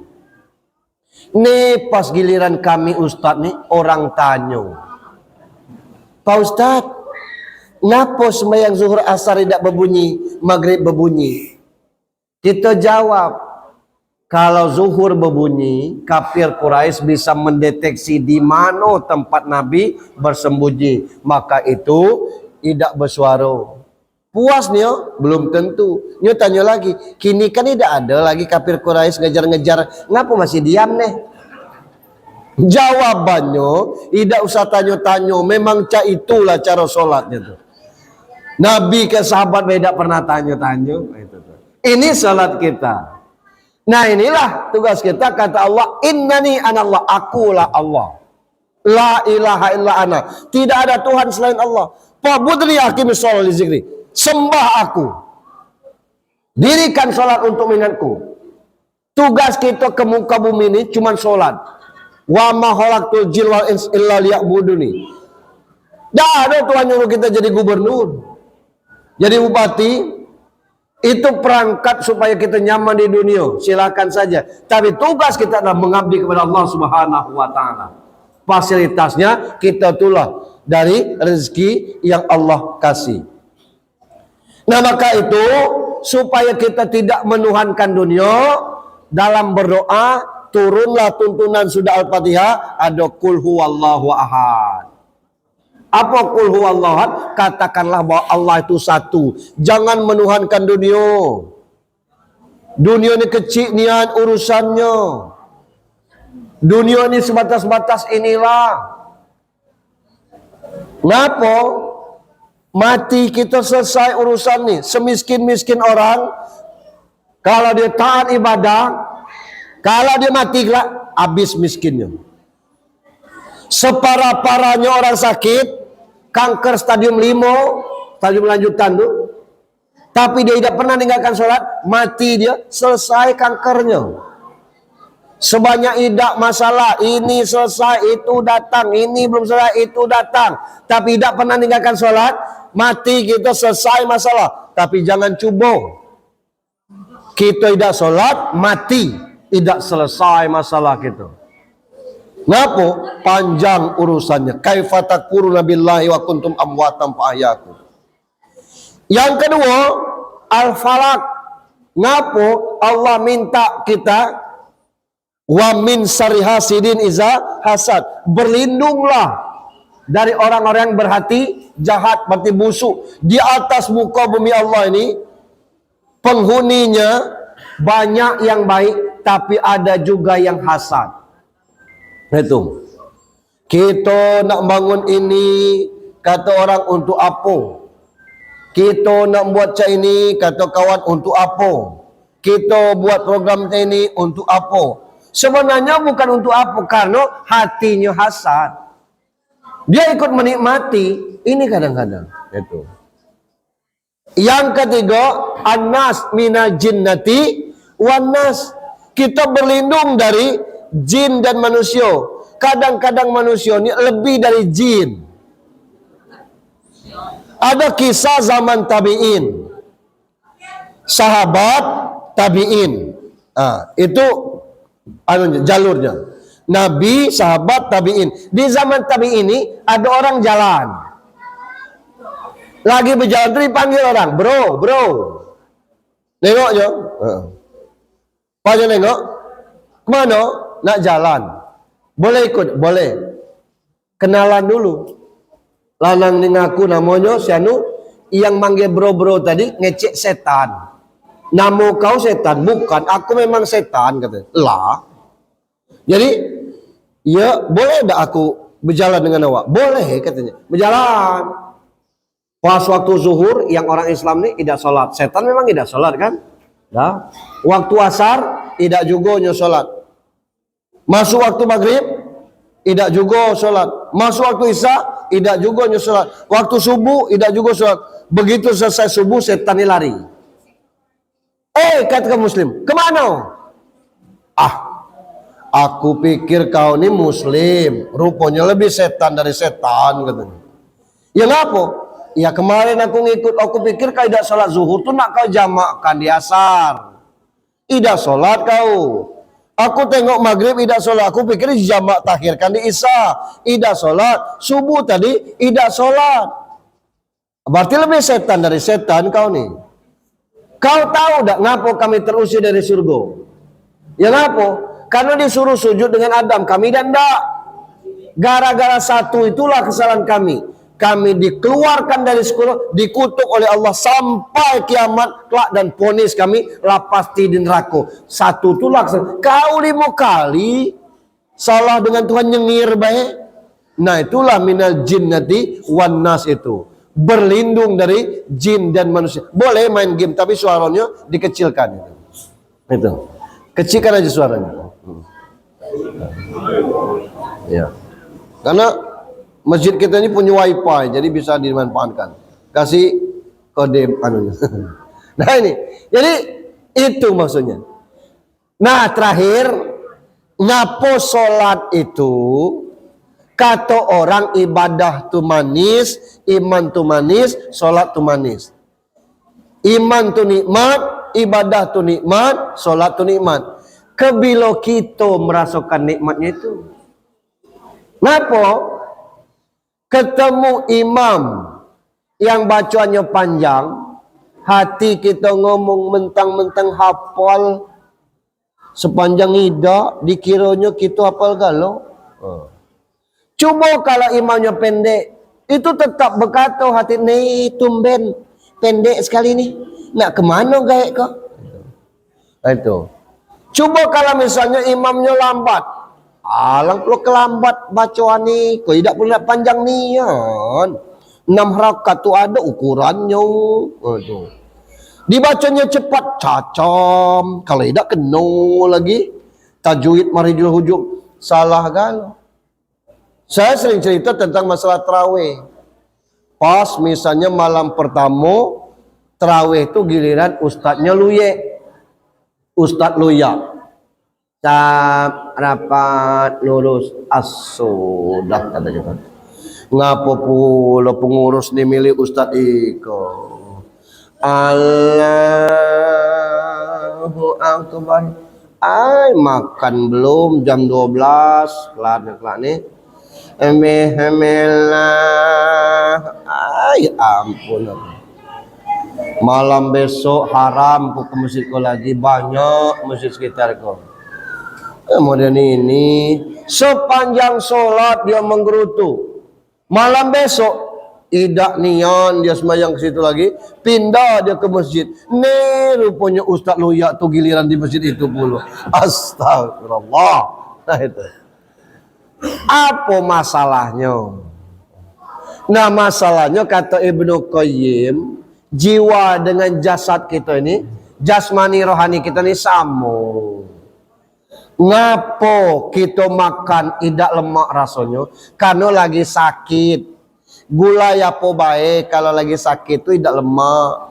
Nih pas giliran kami Ustadz nih, orang tanya, Pak Ustadz, ngapo sembahyang zuhur asar tidak berbunyi, maghrib berbunyi? Kita jawab, kalau zuhur berbunyi, kafir Quraisy bisa mendeteksi di mana tempat Nabi bersembunyi, maka itu tidak bersuara. Puas nih, belum tentu. Nyo tanya lagi, kini kan tidak ada lagi kafir Quraisy ngejar-ngejar, ngapa masih diam nih? Jawabannya, tidak usah tanya-tanya, memang itulah cara sholatnya tuh. Nabi ke sahabat tidak pernah tanya-tanya. Ini salat kita. Nah inilah tugas kita, kata Allah, innani anallah, akulah Allah. La ilaha illa ana. Tidak ada Tuhan selain Allah. Fa'budni aqimis shalah li zikri. Sembah aku. Dirikan sholat untuk mengingatku. Tugas kita ke muka bumi ini cuma sholat. Wa ma khalaqtul jinna wal insa illa liya'buduni. Dah ada Tuhan nyuruh kita jadi gubernur, jadi bupati. Itu perangkat supaya kita nyaman di dunia, silakan saja. Tapi tugas kita adalah mengabdi kepada Allah Subhanahu wa taala. Fasilitasnya kita tulah dari rezeki yang Allah kasih. Nah, maka itu supaya kita tidak menuhankan dunia, dalam berdoa turunlah tuntunan sudah Al-Fatihah, ada qul huwallahu ahad. Apa qul huwallahu ahad? Katakanlah bahwa Allah itu satu. Jangan menuhankan dunia. Dunia ini kecil nian urusannya. Dunia ini sebatas-batas inilah. Ngapa? Mati kita selesai urusan nih. Semiskin-miskin orang, kalau dia taat ibadah, kalau dia mati lah, habis miskinnya. Separah-parahnya orang sakit, kanker stadium 5, stadium lanjutan tuh, tapi dia tidak pernah meninggalkan sholat, mati dia, selesai kankernya. Sebanyak tidak masalah, ini selesai, itu datang, ini belum selesai, itu datang, tapi tidak pernah meninggalkan sholat, mati kita selesai masalah. Tapi jangan cuba kita tidak sholat, mati tidak selesai masalah kita. Ngapa? Panjang urusannya. Kaifa takfuruna billahi wa kuntum amwatan fa ahyakum. Yang kedua, al-falaq. Ngapa Allah minta kita wa min syarri hasidin iza hasad. Berlindunglah dari orang-orang yang berhati jahat, berarti busuk. Di atas muka bumi Allah ini, penghuninya banyak yang baik, tapi ada juga yang hasad. Itu kita nak bangun ini, kata orang, untuk apa? Kita nak buat macam ini, kata kawan, untuk apa? Kita buat program macam ini untuk apa? Sebenarnya bukan untuk apa, karena hatinya hasad. Dia ikut menikmati. Ini kadang-kadang itu. Yang ketiga, annas minal jinnati wan nas. Kita berlindung dari jin dan manusia. Kadang-kadang manusia ini lebih dari jin. Ada kisah zaman tabi'in, sahabat tabi'in. Itu jalurnya. Nabi, sahabat, tabi'in. Di zaman tabi'in ini ada orang jalan, lagi berjalan terus dipanggil orang, bro, nengok je. Apa je nengok? Kemana? Nak jalan. Boleh ikut? Boleh. Kenalan dulu. Lanang ni ngaku namanya sianu, yang manggil bro tadi ngecek setan. Nama kau setan? Bukan, aku memang setan, kata. Lah. Jadi, ya boleh tak aku berjalan dengan awak? Boleh, katanya. Berjalan. Pas waktu zuhur, yang orang Islam ni tidak sholat. Setan memang tidak sholat kan? Dah. Waktu asar, tidak juga sholat. Masuk waktu maghrib, tidak juga sholat. Masuk waktu isya, tidak juga sholat. Waktu subuh, tidak juga sholat. Begitu selesai subuh, setan ini lari. Kata muslim, kemana? Aku pikir kau ini muslim, rupanya lebih setan dari setan katanya. Ya ngapa? Ya kemarin aku ngikut, aku pikir kau tidak sholat zuhur tuh nak kau jamakkan di asar. Tidak sholat kau. Aku tengok maghrib tidak sholat, aku pikir jamak takhirkan di isya. Tidak sholat, subuh tadi tidak sholat. Berarti lebih setan dari setan kau nih. Kau tahu tak ngapa kami terusir dari surga? Ya ngapa? Karena disuruh sujud dengan Adam, kami dan tidak. Gara-gara satu itulah kesalahan kami. Kami dikeluarkan dari surga, dikutuk oleh Allah sampai kiamat kelak dan ponis kami lapasti di neraka. Satu itulah kesalahan. Kau 5 kali salah dengan Tuhan nyengir baik. Nah itulah minal jinnati wan nas itu. Berlindung dari jin dan manusia. Boleh main game tapi suaranya dikecilkan itu. Itu. Kecilkan aja suaranya. Ya. Karena masjid kita ini punya wifi, jadi bisa dimanfaatkan. Kasih kode anunya. Nah ini, jadi itu maksudnya. Nah terakhir, ngapo sholat itu, kata orang ibadah tu manis, iman tu manis, sholat tu manis. Iman tu nikmat, ibadah tu nikmat, sholat tu nikmat. Kebilo kita merasakan nikmatnya itu. Kenapa? Ketemu imam yang bacaannya panjang, hati kita ngomong mentang-mentang hafal sepanjang ida, dikiranya kita hafal galau. Coba kalau imamnya pendek, itu tetap berkata hati ni tumben pendek sekali ni. Nak kemana gaya kau? Itu. Coba kalau misalnya imamnya lambat, alang perlu kelambat bacaan ni, kau tidak perlu panjang nian. 6 rakaat tu ada ukurannya. Aduh. Dibacanya cepat cacam, kalau tidak kena lagi. Tajwid marijul hujum salah galau. Saya sering cerita tentang masalah tarawih. Pas misalnya malam pertama tarawih itu giliran ustadznya luye. Ustadz Luya rapat lurus as-sudah katanya kan. Ngapa pula pengurus ni milik Ustadz Iko? Allahu Akbar. Ay makan belum jam 12 kelar nih. Alhamdulillah. Ay ampun aku. Malam besok haram ke masjid kau lagi, banyak masjid sekitar kau. Kemudian ini sepanjang sholat dia menggerutu. Malam besok tidak nian dia semayang ke situ lagi, pindah dia ke masjid. Nih rupanya Ustadz Luya tuh giliran di masjid itu pula. Astagfirullah. Nah itu. Apa masalahnya? Nah masalahnya kata Ibnu Qayyim, jiwa dengan jasad kita ini, jasmani rohani kita ini sama. Ngapo kita makan tidak lemak rasanya? Karena lagi sakit. Gula ya po baik kalau lagi sakit itu tidak lemak.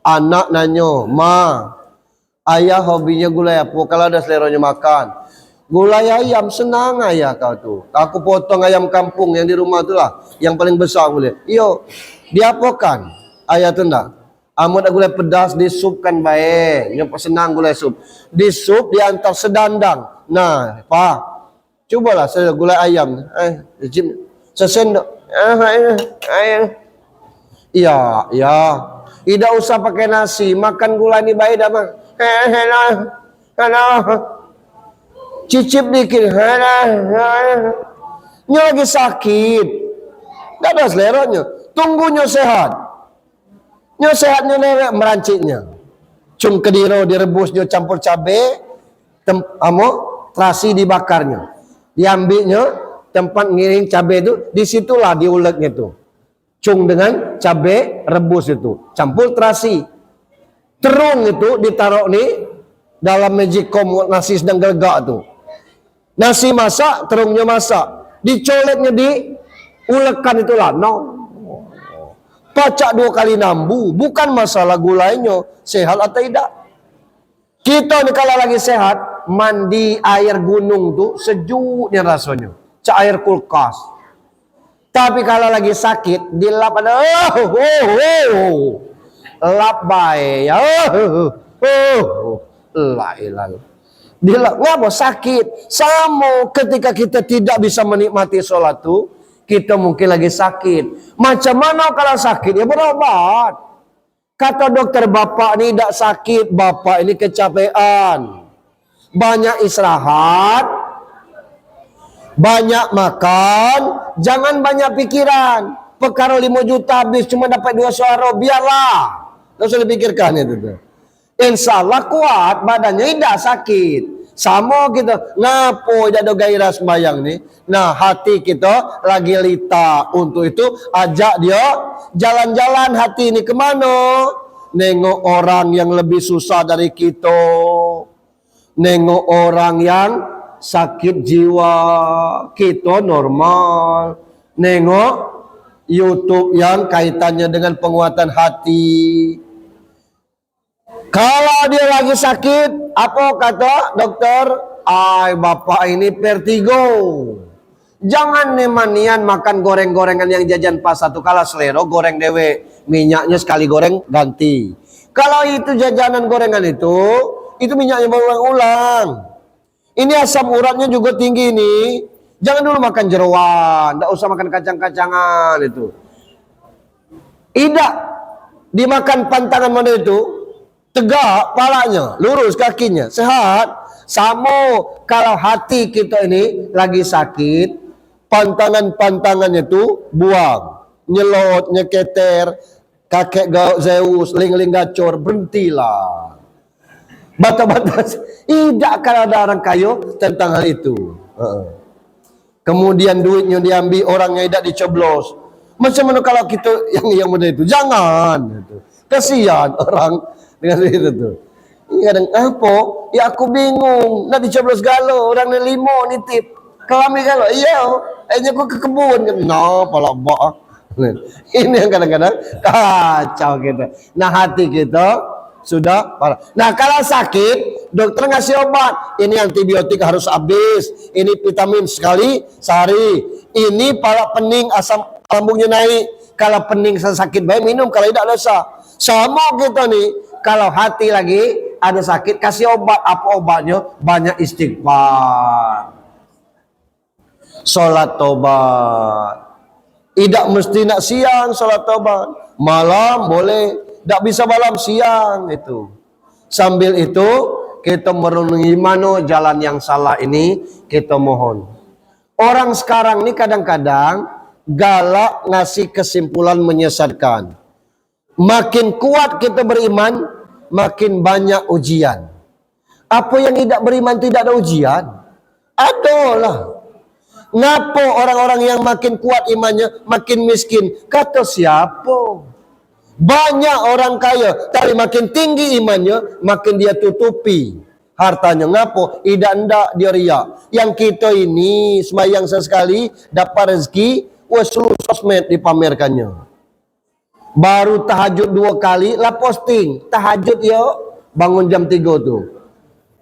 Anak nanya, ma, ayah hobinya gula ya po kalau ada seleranya makan. Gulai ayam senang ayah kau tuh. Aku potong ayam kampung yang di rumah tu lah, yang paling besar gulai. Iyo, diapakan? Ayah tu ndak. Amun ada gulai pedas di sup kan baik. Yang senang gulai sup. Di sup diantar sedandang. Nah, pak, cobalah saya gulai ayam. Sesendok. Iya, iya. Tidak usah pakai nasi, makan gulai ni baik dah bang. Cicip dikit. Nya lagi sakit. Tak ada seleranya. Tunggunya sehat. Nya sehatnya lewat merancitnya. Cung kediro direbusnya campur cabai. Terasi dibakarnya. Diambilnya tempat ngiring cabai itu. Disitulah diuleknya itu. Cung dengan cabai rebus itu. Campur terasi. Terung itu ditaruh ni dalam magicom nasi sedang gelegak tu. Nasi masak, terungnya masak. Dicoleknya diulekan itulah. No. Pacak 2 kali nambu. Bukan masalah gulainya sehat atau tidak. Kita ni kalau lagi sehat, mandi air gunung tuh sejuknya rasanya, cak air kulkas. Tapi kalau lagi sakit dilap ada lap bae ya la ilaha. Dilap ngapa sakit? Sama ketika kita tidak bisa menikmati sholat tuh, kita mungkin lagi sakit. Macam mana kalau sakit? Ya berobat. Kata dokter, bapak ini tidak sakit, bapak ini kecapean. Banyak istirahat, banyak makan, jangan banyak pikiran. Perkara 5 juta habis cuma dapat 2 suara, biarlah. Tidak usah dipikirkan itu. Insya Allah kuat, badannya tidak sakit. Sama kita, ngapo jadi gairah sembayang nih. Nah, hati kita lagi lita. Untuk itu ajak dia jalan-jalan hati ini kemana? Nengok orang yang lebih susah dari kita. Nengok orang yang sakit jiwa, kita normal. Nengok YouTube yang kaitannya dengan penguatan hati. Kalau dia lagi sakit, apa kata dokter? Ay, bapak ini vertigo. Jangan nemanian makan goreng-gorengan yang jajan pas satu kala selero, goreng dewe. Minyaknya sekali goreng ganti. Kalau itu jajanan gorengan itu minyaknya berulang-ulang. Ini asam uratnya juga tinggi nih. Jangan dulu makan jeroan, tidak usah makan kacang-kacangan itu. Tidak dimakan pantangan mana itu? Tegak palanya, lurus kakinya, sehat. Sama kalau hati kita ini lagi sakit, pantangan-pantangannya itu buang. Nyelot, nyeketer, kakek Zeus, ling-ling gacor, berhentilah. Batas-batas, tidak akan ada orang kayu tentang hal itu. Kemudian duitnya diambil, orangnya tidak dicoblos. Macam mana kalau kita yang muda itu? Jangan. Kasihan orang dengan itu tuh. Kadang apa? Ya aku bingung. Nak dicoblos galo, orang ni 5 nitip. Kau ambil galo? Iya. Akhirnya aku ke kebun. No, pala bah. Ini yang kadang-kadang kacau kita. Nah, hati kita sudah parah. Nah, kalau sakit, dokter ngasih obat. Ini antibiotik harus habis. Ini vitamin sekali sehari. Ini pala pening, asam lambungnya naik. Kalau pening sakit baik minum, kalau tidak dosa. Sama kita nih. Kalau hati lagi ada sakit, kasih obat. Apa obatnya? Banyak istighfar, sholat tobat. Tidak mesti nak siang sholat tobat, malam boleh. Tak bisa malam, siang itu. Sambil itu kita merenungi mana jalan yang salah ini, kita mohon. Orang sekarang ini kadang-kadang galak ngasih kesimpulan menyesatkan. Makin kuat kita beriman, makin banyak ujian. Apa yang tidak beriman tidak ada ujian? Adalah. Ngapa orang-orang yang makin kuat imannya makin miskin? Kata siapa? Banyak orang kaya, tapi makin tinggi imannya, makin dia tutupi hartanya. Ngapa? Tidak dia riak. Yang kita ini sembahyang sesekali dapat rezeki, seluruh sosmed dipamerkannya. Baru tahajud 2 kali lah posting. Tahajud ya bangun jam 3 tuh.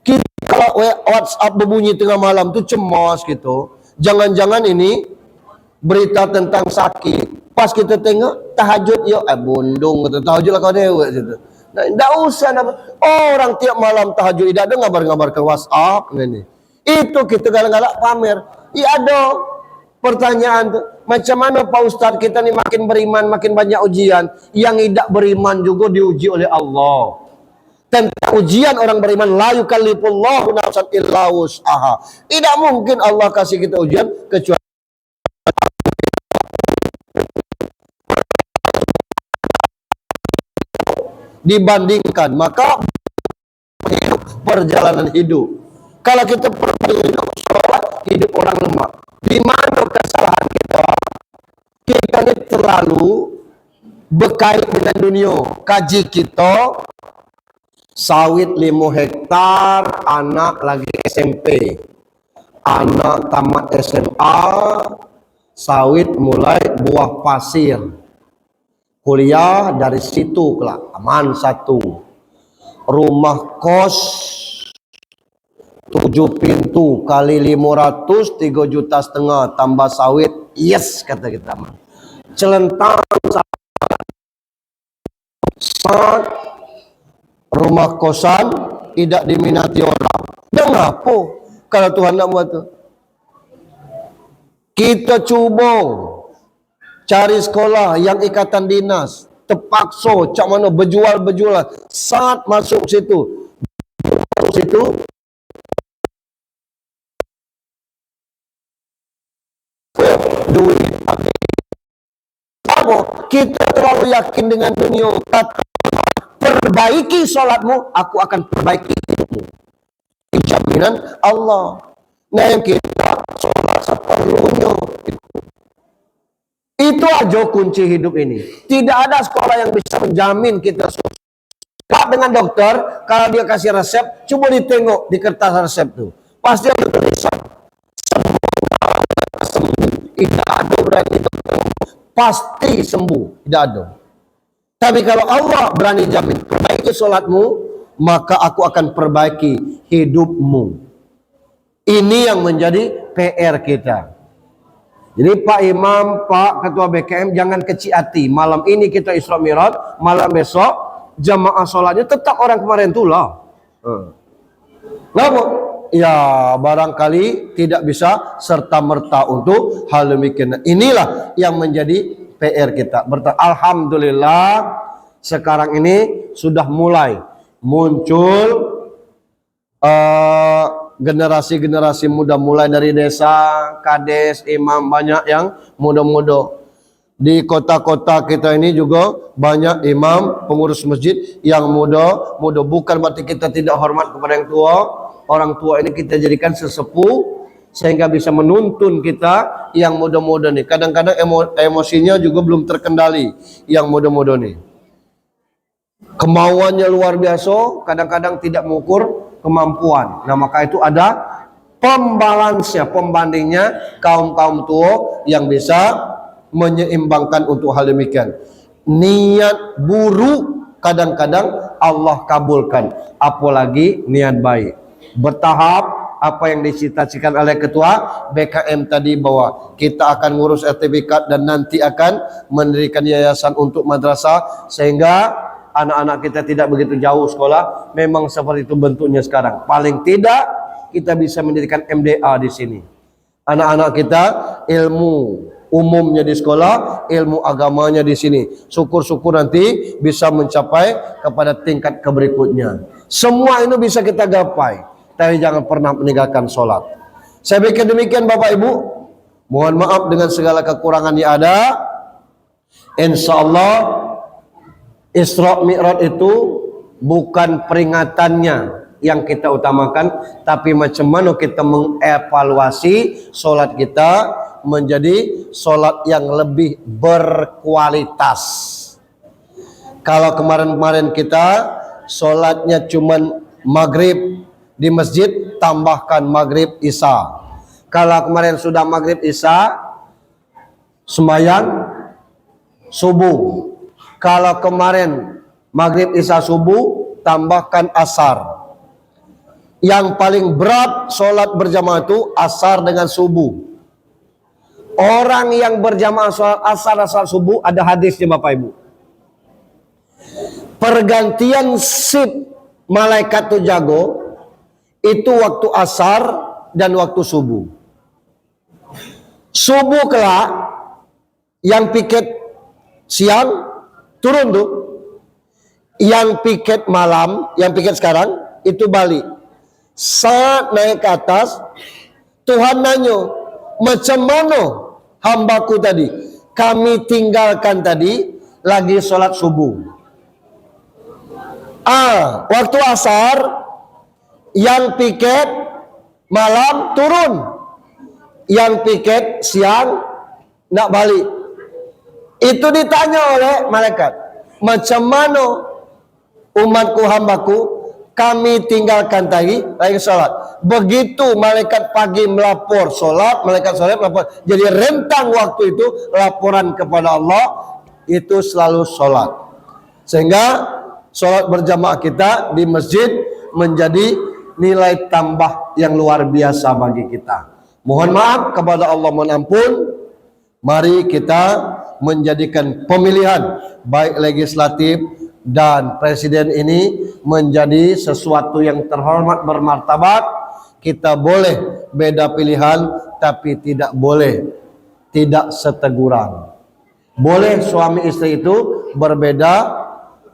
Kita kalau WhatsApp berbunyi tengah malam tuh cemas gitu. Jangan-jangan ini berita tentang sakit. Pas kita tengok tahajud ya bundung gitu. Tahajud lah kau dewe gitu. Nah, enggak usah orang tiap malam tahajud tidak ada ngabar-ngabar ke WhatsApp ini. Itu kita galak-galak pamer. Iya ada. Pertanyaan tuh, macam mana Pak Ustadz kita nih makin beriman, makin banyak ujian. Yang tidak beriman juga diuji oleh Allah. Tentang ujian orang beriman, la yukallifullahu nafsan illa wus'aha. Tidak mungkin Allah kasih kita ujian kecuali dibandingkan. Maka perjalanan hidup. Kalau kita hidup sholat, hidup orang lemah. Di mana kesalahan kita? Kita ini terlalu berkait dengan dunia. Kaji kita sawit 5 hektar, anak lagi SMP, anak tamat SMA, sawit mulai buah pasir, kuliah dari situ kelak aman 1, rumah kos 7 pintu kali 500, 3,5 juta tambah sawit. Yes, kata kita mah. Celentang saat rumah kosan tidak diminati orang. Dan apa kalau Tuhan nak buat tu? Kita cuba cari sekolah yang ikatan dinas, terpaksa cak mana berjual-berjualan. Saat masuk situ duit. Kita terlalu yakin dengan dunia. Kata, perbaiki solatmu, aku akan perbaiki hidupmu. Jaminan Allah. Nah yang kita solat seperlunya. Itu aja kunci hidup ini. Tidak ada sekolah yang bisa menjamin kita sukses. Dengan dokter, kalau dia kasih resep, coba ditengok di kertas resep tuh. Pasti ada tulisan. Tidak ada berarti pasti sembuh, tidak ada. Tapi kalau Allah berani jamin perbaiki solatmu, maka aku akan perbaiki hidupmu. Ini yang menjadi PR kita. Jadi Pak Imam, Pak Ketua BKM, jangan kecil hati. Malam ini kita Isra Mi'raj, malam besok jamaah sholatnya tetap orang kemarin tu lah. Kenapa? Ya barangkali tidak bisa serta-merta untuk hal demikian. Inilah yang menjadi PR kita. Alhamdulillah sekarang ini sudah mulai muncul generasi-generasi muda, mulai dari desa, kades, imam, banyak yang muda-muda. Di kota-kota kita ini juga banyak imam, pengurus masjid yang muda-muda. Bukan berarti kita tidak hormat kepada yang tua. Orang tua ini kita jadikan sesepuh sehingga bisa menuntun kita yang muda-muda nih. Kadang-kadang emosinya juga belum terkendali yang muda-muda nih. Kemauannya luar biasa, kadang-kadang tidak mengukur kemampuan. Nah maka itu ada pembalansnya, pembandingnya kaum-kaum tua yang bisa menyeimbangkan untuk hal demikian. Niat buruk kadang-kadang Allah kabulkan, apalagi niat baik. Bertahap apa yang dicita-citakan oleh ketua BKM tadi, bahwa kita akan ngurus sertifikat dan nanti akan mendirikan yayasan untuk madrasah sehingga anak-anak kita tidak begitu jauh sekolah. Memang seperti itu bentuknya sekarang. Paling tidak kita bisa mendirikan MDA di sini. Anak-anak kita ilmu umumnya di sekolah, ilmu agamanya di sini. Syukur-syukur nanti bisa mencapai kepada tingkat berikutnya. Semua itu bisa kita gapai, tapi jangan pernah meninggalkan sholat. Saya pikir demikian Bapak Ibu. Mohon maaf dengan segala kekurangan yang ada. Insya Allah Isra Mi'raj itu bukan peringatannya yang kita utamakan, tapi macam mana kita mengevaluasi solat kita menjadi solat yang lebih berkualitas. Kalau kemarin-kemarin kita solatnya cuman maghrib di masjid, tambahkan maghrib isya. Kalau kemarin sudah maghrib isya, sembahyang subuh. Kalau kemarin maghrib isya subuh, tambahkan asar. Yang paling berat solat berjamaah itu asar dengan subuh. Orang yang berjamaah solat asar subuh, ada hadisnya Bapak Ibu. Pergantian sip malaikat itu jago, itu waktu asar dan waktu subuh. Subuh kelak, yang piket siang turun tuh, yang piket malam, yang piket sekarang itu balik. Saat naik ke atas, Tuhan nanya, macam mana hambaku tadi? Kami tinggalkan tadi lagi sholat subuh. Waktu asar, yang piket malam turun, yang piket siang nak balik. Itu ditanya oleh malaikat, macam mana umatku hambaku kami tinggalkan tadi lagi sholat. Begitu malaikat pagi melapor sholat, malaikat sore melapor. Jadi rentang waktu itu laporan kepada Allah itu selalu sholat. Sehingga sholat berjamaah kita di masjid menjadi nilai tambah yang luar biasa bagi kita. Mohon maaf kepada Allah, mohon ampun. Mari kita menjadikan pemilihan baik legislatif dan presiden ini menjadi sesuatu yang terhormat, bermartabat. Kita boleh beda pilihan, tapi tidak boleh tidak seteguran. Boleh suami istri itu berbeda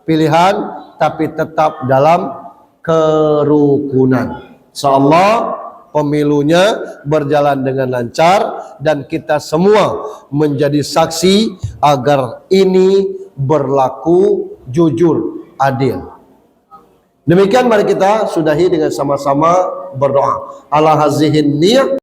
pilihan, tapi tetap dalam kerukunan. Insyaallah pemilunya berjalan dengan lancar dan kita semua menjadi saksi agar ini berlaku jujur, adil. Demikian mari kita sudahi dengan sama-sama berdoa. Ala hazihin niyah.